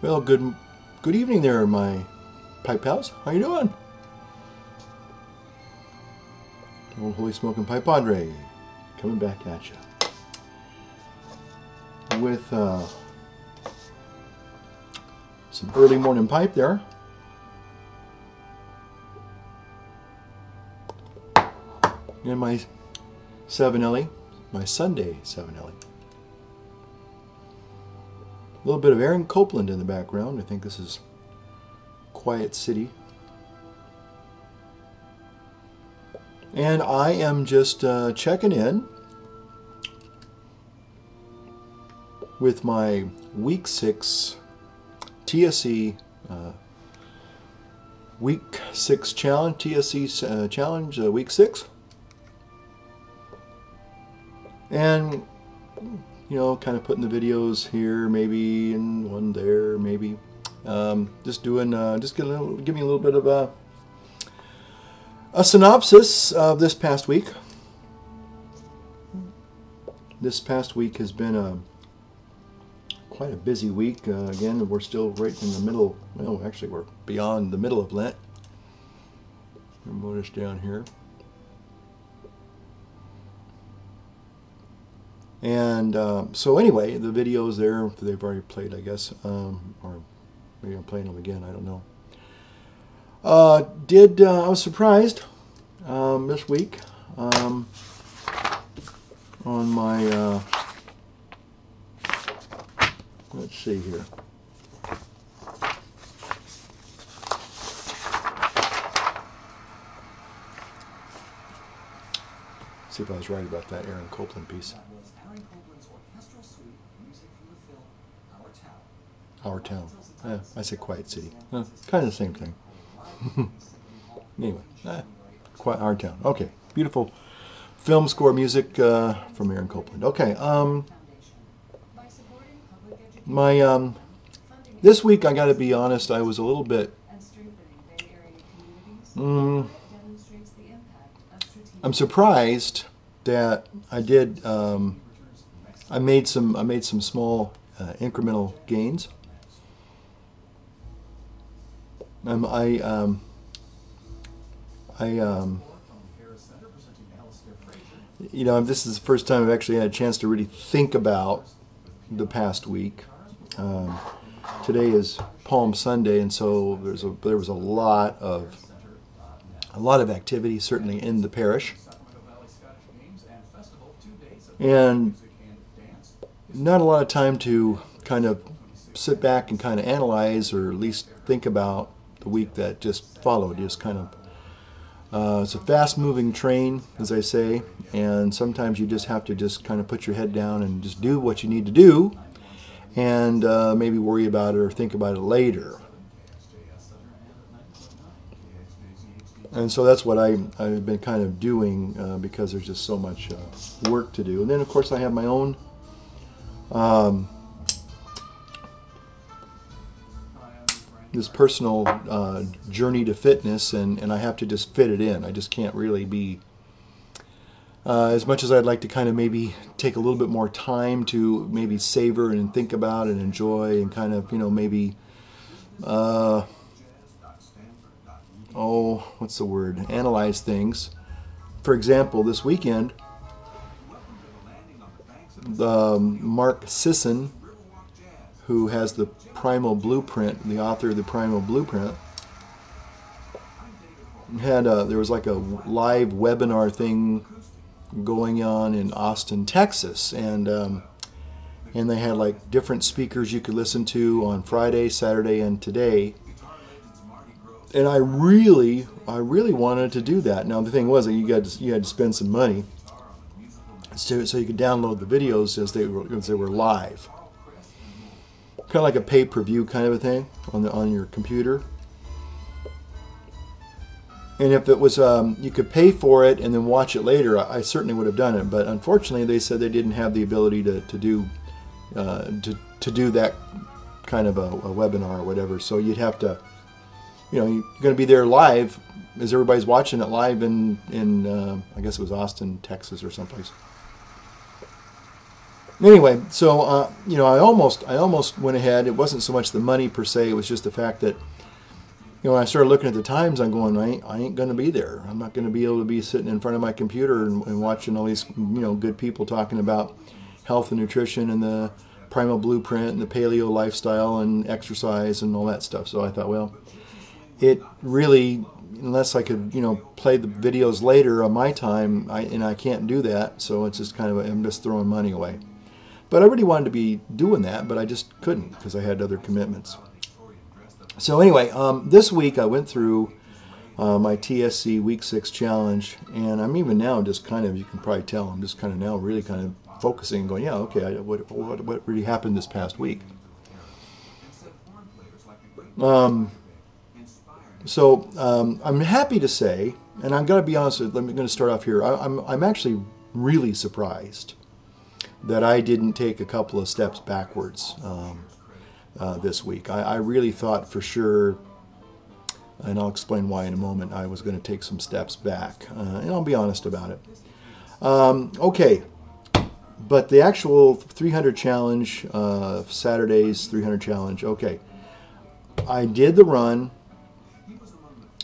Well, good evening there, my pipe pals. How you doing? Old Holy Smoking Pipe Padre coming back at you with some early morning pipe there. And my 7LE, my Sunday 7LE. A little bit of Aaron Copeland in the background. I think this is Quiet City. And I am just checking in with my Week 6 TSC Week 6 Challenge, TSC Challenge Week 6. And you know, kind of putting the videos here, maybe, and one there, maybe. Just doing, just give me a little bit of a synopsis of this past week. This past week has been quite a busy week. Again, we're still right in the middle. Well, actually, we're beyond the middle of Lent. Notice down here. And so anyway, the videos there, they've already played, I guess, or maybe I'm playing them again, I don't know. I was surprised this week on my, let's see here. See if I was right about that Aaron Copeland piece. Our Town. Yeah, I say Quiet City. Kind of the same thing. Anyway, Our Town. Okay, beautiful film score music from Aaron Copeland. Okay, my this week I got to be honest, I was a little bit. I'm surprised that I did. I made some small incremental gains. You know, this is the first time I've actually had a chance to really think about the past week. Today is Palm Sunday, and so there was a lot of activity, certainly in the parish, and not a lot of time to kind of sit back and kind of analyze, or at least think about the week that just followed. Just kind of it's a fast-moving train, as I say, and sometimes you just have to just kind of put your head down and just do what you need to do, and maybe worry about it or think about it later. And so that's what I've been kind of doing because there's just so much work to do. And then, of course, I have my own this personal journey to fitness, and I have to just fit it in. I just can't really be, as much as I'd like to kind of maybe take a little bit more time to maybe savor and think about and enjoy and kind of, you know, maybe, what's the word? Analyze things. For example, this weekend, Mark Sisson, who has the Primal Blueprint, the author of the Primal Blueprint, had there was like a live webinar thing going on in Austin, Texas, and they had like different speakers you could listen to on Friday, Saturday, and today. And I really wanted to do that. Now the thing was that you had to spend some money so you could download the videos as they were live. Kind of like a pay-per-view kind of a thing on your computer. And if it was you could pay for it and then watch it later, I certainly would have done it. But unfortunately, they said they didn't have the ability to do that kind of a webinar or whatever. So you'd have to, you know, you're going to be there live as everybody's watching it live in I guess it was Austin, Texas, or someplace. Anyway, so you know, I almost went ahead. It wasn't so much the money per se; it was just the fact that, you know, when I started looking at the times, I'm going, I ain't going to be there. I'm not going to be able to be sitting in front of my computer and watching all these, you know, good people talking about health and nutrition and the primal blueprint and the paleo lifestyle and exercise and all that stuff. So I thought, well, it really, unless I could, you know, play the videos later on my time, and I can't do that. So it's just kind of, I'm just throwing money away. But I really wanted to be doing that, but I just couldn't because I had other commitments. So anyway, this week I went through my TSC Week 6 challenge, and I'm even now just kind of, you can probably tell, I'm just kind of now really kind of focusing and going, yeah, okay, what really happened this past week? I'm happy to say, and I'm going to be honest, I'm going to start off here, I'm actually really surprised that I didn't take a couple of steps backwards this week. I really thought for sure, and I'll explain why in a moment, I was going to take some steps back, and I'll be honest about it. Okay, but the actual 300 challenge, Saturday's 300 challenge, okay, I did the run,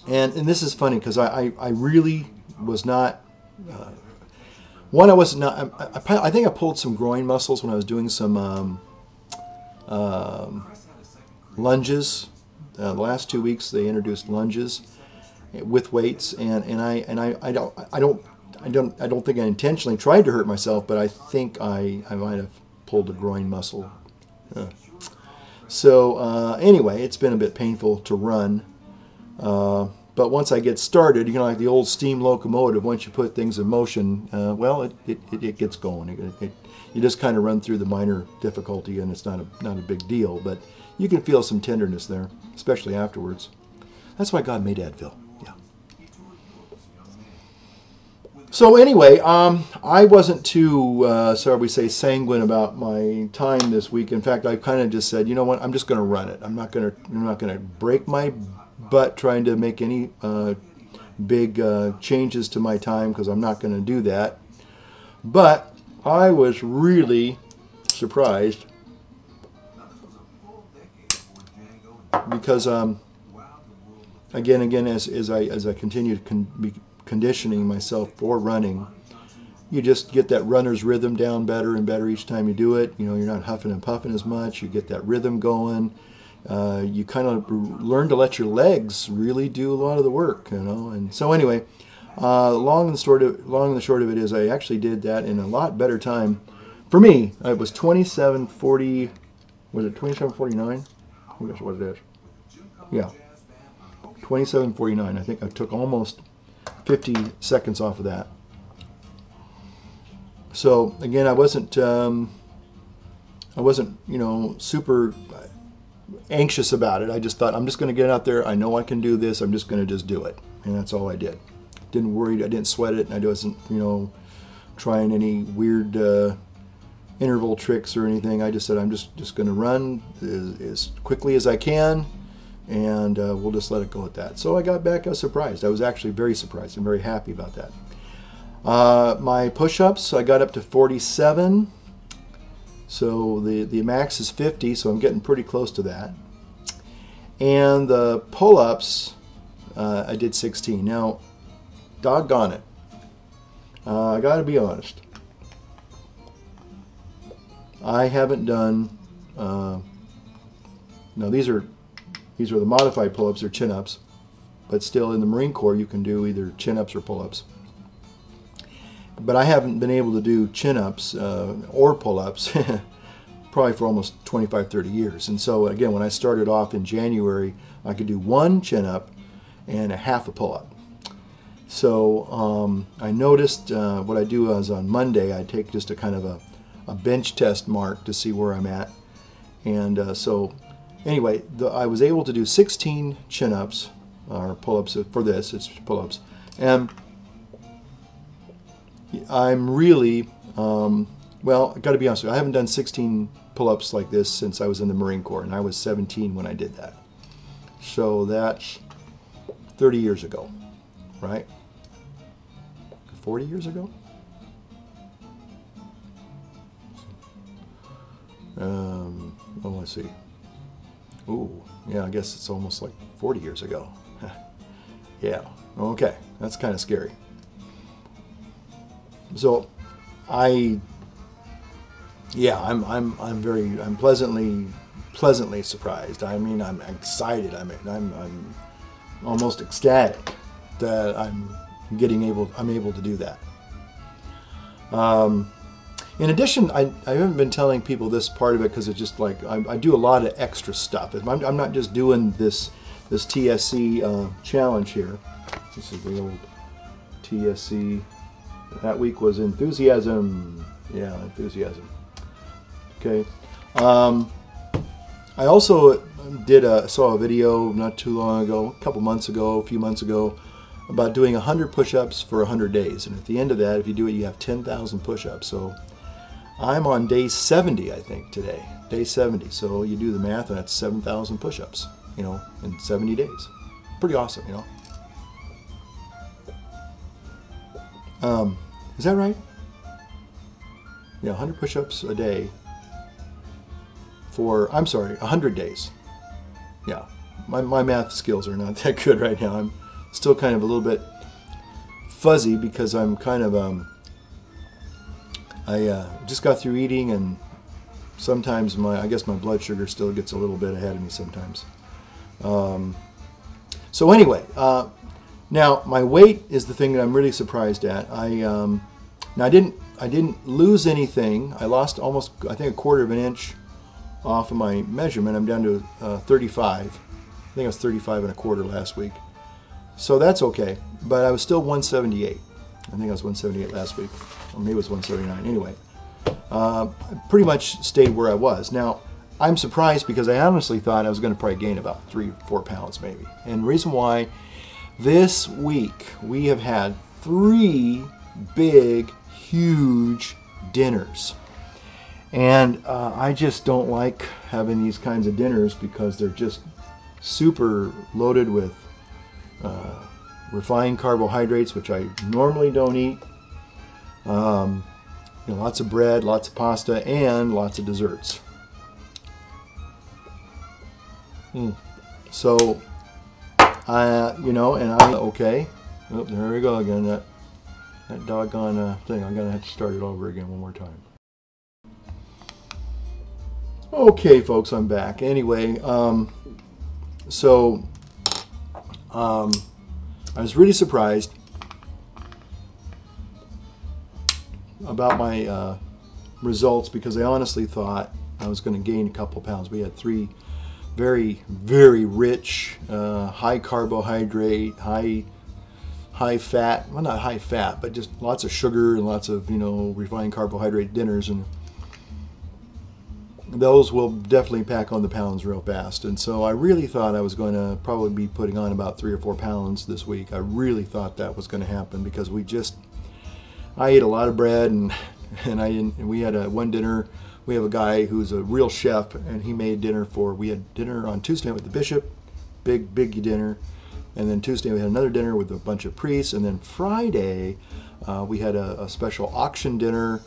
and this is funny because I really was not... One, I was not. I think I pulled some groin muscles when I was doing some lunges. The last 2 weeks they introduced lunges with weights, and I don't think I intentionally tried to hurt myself, but I think I might have pulled a groin muscle. So anyway, it's been a bit painful to run. But once I get started, you know, like the old steam locomotive, once you put things in motion, well, it gets going. You just kind of run through the minor difficulty, and it's not a big deal. But you can feel some tenderness there, especially afterwards. That's why God made Advil. Yeah. So anyway, I wasn't too, shall we say, sanguine about my time this week. In fact, I kind of just said, you know what, I'm just going to run it. I'm not going to break my butt trying to make any big changes to my time, because I'm not going to do that. But I was really surprised because again as I continue to be conditioning myself for running, you just get that runner's rhythm down better and better each time you do it. You know, you're not huffing and puffing as much. You get that rhythm going. You kind of learn to let your legs really do a lot of the work, you know. And so anyway, long and the short of it is, I actually did that in a lot better time. For me, it was 27:40. Was it 27:49? I think that's what it is. Yeah, 27:49. I think I took almost 50 seconds off of that. So again, I wasn't, you know, super anxious about it. I just thought, I'm just going to get out there. I know I can do this. I'm just going to just do it. And that's all I did. Didn't worry. I didn't sweat it. I wasn't, you know, trying any weird interval tricks or anything. I just said, I'm just going to run as quickly as I can, and we'll just let it go at that. So I got back. I was surprised. I was actually very surprised and very happy about that. My push-ups, I got up to 47. So the max is 50, so I'm getting pretty close to that. And the pull-ups, I did 16. Now, doggone it, I got to be honest. I haven't done. No, these are the modified pull-ups or chin-ups, but still in the Marine Corps you can do either chin-ups or pull-ups. But I haven't been able to do chin-ups or pull-ups probably for almost 25, 30 years. And so again, when I started off in January, I could do one chin-up and a half a pull-up. So I noticed what I do is on Monday, I take just a kind of a bench test mark to see where I'm at. And so anyway, I was able to do 16 chin-ups or pull-ups for this. It's pull-ups. And I'm really, well, I got to be honest with you, I haven't done 16 pull-ups like this since I was in the Marine Corps, and I was 17 when I did that. So that's 30 years ago, right? 40 years ago? Oh, let's see. Ooh, yeah, I guess it's almost like 40 years ago. Yeah, okay, that's kind of scary. So, I'm pleasantly surprised. I mean, I'm excited. I'm almost ecstatic that I'm able to do that. In addition, I haven't been telling people this part of it because it's just like I do a lot of extra stuff. I'm not just doing this TSC challenge here. This is the old TSC. That week was enthusiasm. Yeah, enthusiasm. Okay. I also saw a video not too long ago, a few months ago, about doing 100 push-ups for 100 days. And at the end of that, if you do it, you have 10,000 push-ups. So I'm on day 70, I think, today. Day 70. So you do the math, and that's 7,000 push-ups, in 70 days. Pretty awesome, Is that right? Yeah, 100 push-ups a day for, 100 days. Yeah, my math skills are not that good right now. I'm still kind of a little bit fuzzy because I'm kind of, I just got through eating, and sometimes I guess my blood sugar still gets a little bit ahead of me sometimes. So anyway, now my weight is the thing that I'm really surprised at. Now I didn't lose anything. I lost almost, I think, a quarter of an inch off of my measurement. I'm down to 35. I think I was 35 and a quarter last week. So that's okay. But I was still 178. I think I was 178 last week. Or maybe it was 179. Anyway, I pretty much stayed where I was. Now, I'm surprised because I honestly thought I was going to probably gain about 3-4 pounds maybe. And the reason why, this week we have had 3 big, huge dinners. And I just don't like having these kinds of dinners because they're just super loaded with refined carbohydrates, which I normally don't eat. Lots of bread, lots of pasta, and lots of desserts. So, okay. Oh, there we go again. That doggone thing. I'm gonna have to start it over again one more time. Okay, folks, I'm back. Anyway, I was really surprised about my results because I honestly thought I was going to gain a couple pounds. We had 3 very, very rich, high carbohydrate, high fat, well, not high fat, but just lots of sugar and lots of, refined carbohydrate dinners, and those will definitely pack on the pounds real fast. And so I really thought I was going to probably be putting on about 3 or 4 pounds this week. I really thought that was going to happen because I ate a lot of bread, and we had one dinner. We have a guy who's a real chef, and he made dinner we had dinner on Tuesday with the bishop, big dinner. And then Tuesday we had another dinner with a bunch of priests. And then Friday we had a special auction dinner,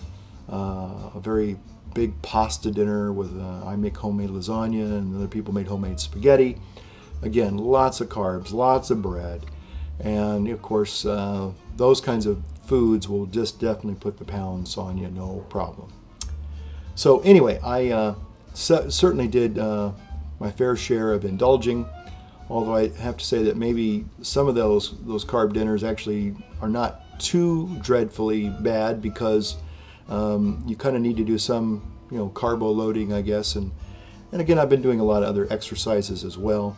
a very big pasta dinner with, I make homemade lasagna and other people made homemade spaghetti. Again, lots of carbs, lots of bread. And of course, those kinds of foods will just definitely put the pounds on you, no problem. So anyway, I certainly did my fair share of indulging. Although I have to say that maybe some of those carb dinners actually are not too dreadfully bad because you kind of need to do some, carbo loading, I guess. And again, I've been doing a lot of other exercises as well.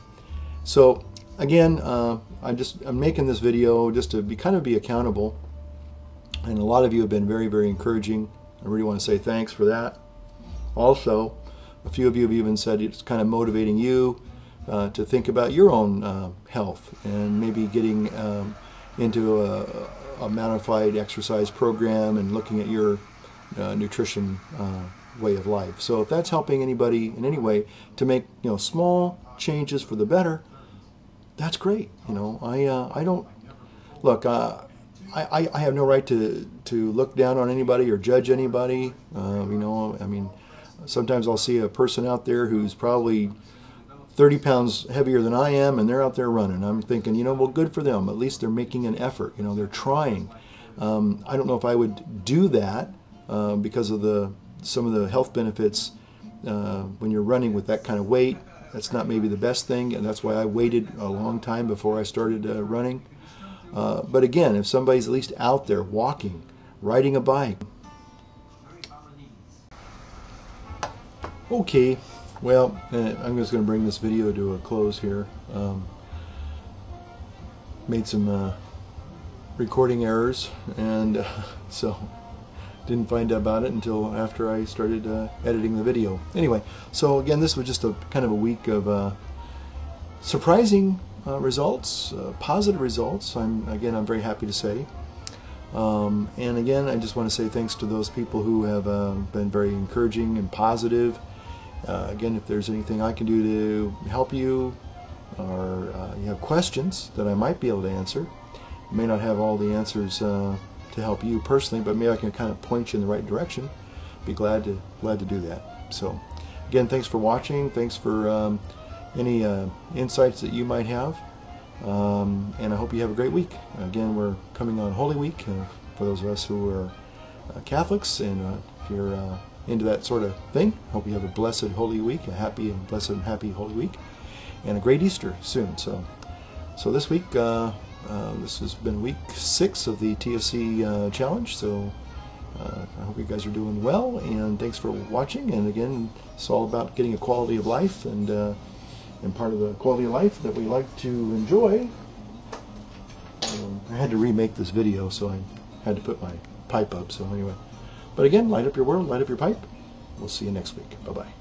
So again, I'm making this video just to be accountable. And a lot of you have been very, very encouraging. I really want to say thanks for that. Also, a few of you have even said it's kind of motivating you to think about your own health and maybe getting into a modified exercise program and looking at your nutrition way of life. So if that's helping anybody in any way to make small changes for the better, that's great. I don't look. I have no right to look down on anybody or judge anybody. Sometimes I'll see a person out there who's probably 30 pounds heavier than I am, and they're out there running. I'm thinking, you know, well, good for them. At least they're making an effort. You know, they're trying. I don't know if I would do that because of some of the health benefits when you're running with that kind of weight. That's not maybe the best thing, and that's why I waited a long time before I started running. But again, if somebody's at least out there walking, riding a bike. Okay, well, I'm just going to bring this video to a close here. Made some recording errors, and so didn't find out about it until after I started editing the video. Anyway, so again, this was just a kind of a week of surprising results, positive results. I'm very happy to say. And again, I just want to say thanks to those people who have been very encouraging and positive. Again, if there's anything I can do to help you, or you have questions that I might be able to answer, I may not have all the answers to help you personally, but maybe I can kind of point you in the right direction. Be glad to do that. So, again, thanks for watching. Thanks for any insights that you might have, and I hope you have a great week. Again, we're coming on Holy Week for those of us who are Catholics, and if you're into that sort of thing, hope you have a blessed Holy Week, a happy and blessed and happy Holy Week, and a great Easter soon. So this week, this has been week 6 of the TSC challenge. So I hope you guys are doing well, and thanks for watching. And again, it's all about getting a quality of life, and part of the quality of life that we like to enjoy. I had to remake this video, so I had to put my pipe up. So anyway, but again, light up your world, light up your pipe. We'll see you next week. Bye-bye.